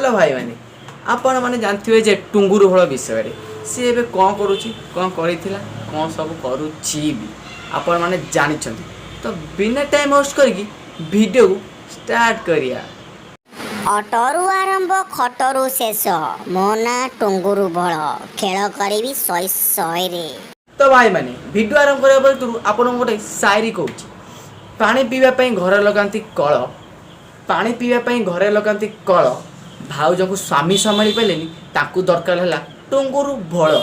तो भाई मैंने आपण मैंने जानते जे टुंगुर फल विषय सी ए कौन करुच्ची कौन कर कौन सब करुच्ची भी आपण मैंने जानी तो बिना टाइम वेस्ट करके वीडियो को स्टार्ट करिया। अटरु आरंभ खटरु शेष मो ना टुंगुरु बळ खेल करी शहे शहे रे। तो भाई मैंने वीडियो आरंभ करने पूर्व आपन गोटे शायरी कहूँ पानी पीवाई घर लगाती कल पानी पीवाई घर लगाती कल भाउज को स्वामी संभाली पारे ताकू दरकार है टुंगुरु भल।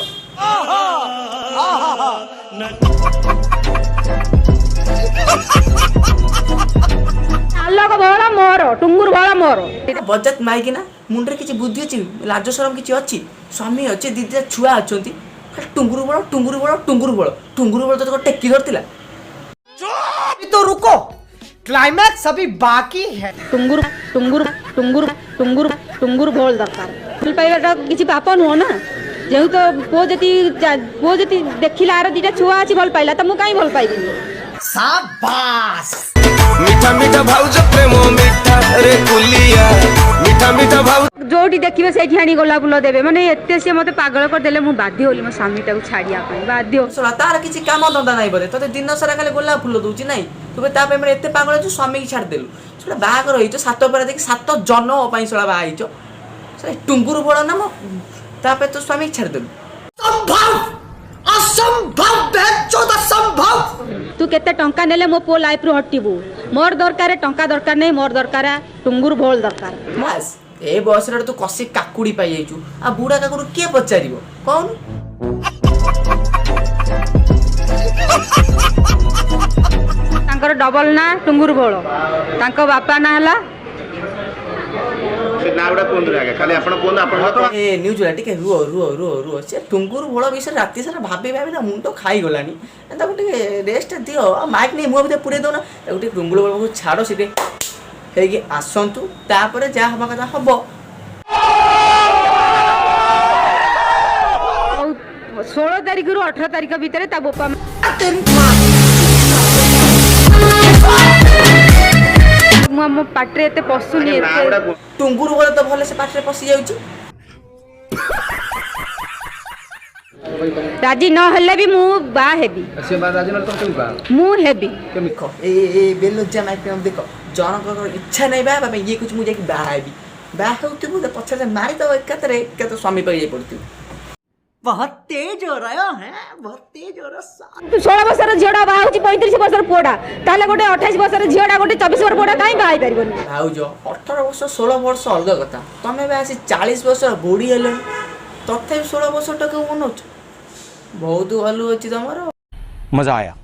आलोक भला मोर टुंगुर भला मोर बजात माइकिना मुंडे किसी बुद्धि अच्छी लाज शरम किसी अच्छी स्वामी अच्छे दीदी छुआ अच्छा टुंगुरु बड़ टुंगुरु बड़ टुंगुरु बड़ टुंगुरु बड़ तो टेकी धरती तो रुको क्लाइमैक्स अभी बाकी है। टुंगुर टुंगुर टुंगुर टुंगुर टुंगुर भल दरकार भल पाइबाटा किसी पाप नुह ना जेहू तो पुओ जति देखिला आर दीटा छुआ अच्छी भल पाइला तो मु काई भल पाइबी। शाबाश मीठा मीठा भाउज प्रेम मीठा रे कुलिया मीठा मीठा भाउज जोटी देखिबे सेठी आनी गोलाप फूल देबे माने एते से मते पागल कर देले मु बाध्य होली मो स्वामीटा को छाड़िया पई बाध्य सोला तार किसी काम धंदा नहीं बोले तो दिन सारा खाली गोलाप फूल दूची नहीं तुबे ता पे एते पागल छु स्वामी की छाड़ देलु सोला बाहागर होइचो सात पर देखि सात जन्म पई सोला बा आइचो सोला टुंगुरु बड़ नाम ता पे तो स्वामी की छाड़ देलु। संभव असंभव बेचोद असंभव। तू केते टंका नेले मो पो लाइफ रु हटिबू मोर दरकार टंका दरकार नहीं मोर दरकार टुंगुर भोल दरकार बस ए बयस रे तू कसी काकुड़ी पाई जाइचू आ बुढ़ा काकुड़ के पचारिबो कौन तांकर डबल ना टुंगुर भोल तांको बापा ना हला से नाउडा कोन रे खाली आपण कोन आपण ए न्यूज ला टिके रुओ रुओ रुओ रुओ से टुंगुर भोल विषय राती सारा भाबी भाबी ना मुंड खाई गलानी एता टिके रेस्ट दियो माइक नहीं मुंह भीतर पुरे दो ना टिके टुंगुर भोल को छाड़ो सिटे हेगी आसंतु तापर जा हबा कथा हबो। 16 तारीख रु 18 तारीख भीतर ता बोपा मो पाट्रे एते पसुनी एते टुंगुर भोल तो भले से पाट्रे पसी जाउची राजी न हल्ले भी मु बा हेबी से बा राजन तो केम बा मु हेबी देखो ए बेलुजा माइक में देखो जन इच्छा नहीं बा ये कुछ मुझे बा हेबी बा होती मुझे पछे से मारी तो एकत स्वामी पर ये पड़ती बहुत तेज हो रहा है बहुत तेज हो रहा। तू 16 वर्षर झियोडा बा होची 35 वर्षर पोडा ताले गोटे 28 वर्षर झियोडा गोटे 24 वर्षर पोडा काई बा आइ परबोनी भाउज 18 वर्ष 16 वर्ष अलग कथा तमे बे आसी 40 वर्ष बुढ़ी हेलो तथे 16 वर्ष टके मनोच बहुत हलु अछि तमरो मजा आया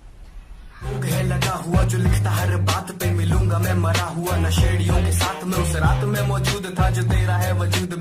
लगा हुआ जो लिखता हर बात पे मिलूंगा मैं मरा हुआ नशेड़ियों के साथ में उस रात में मौजूद था जो तेरा है वजूद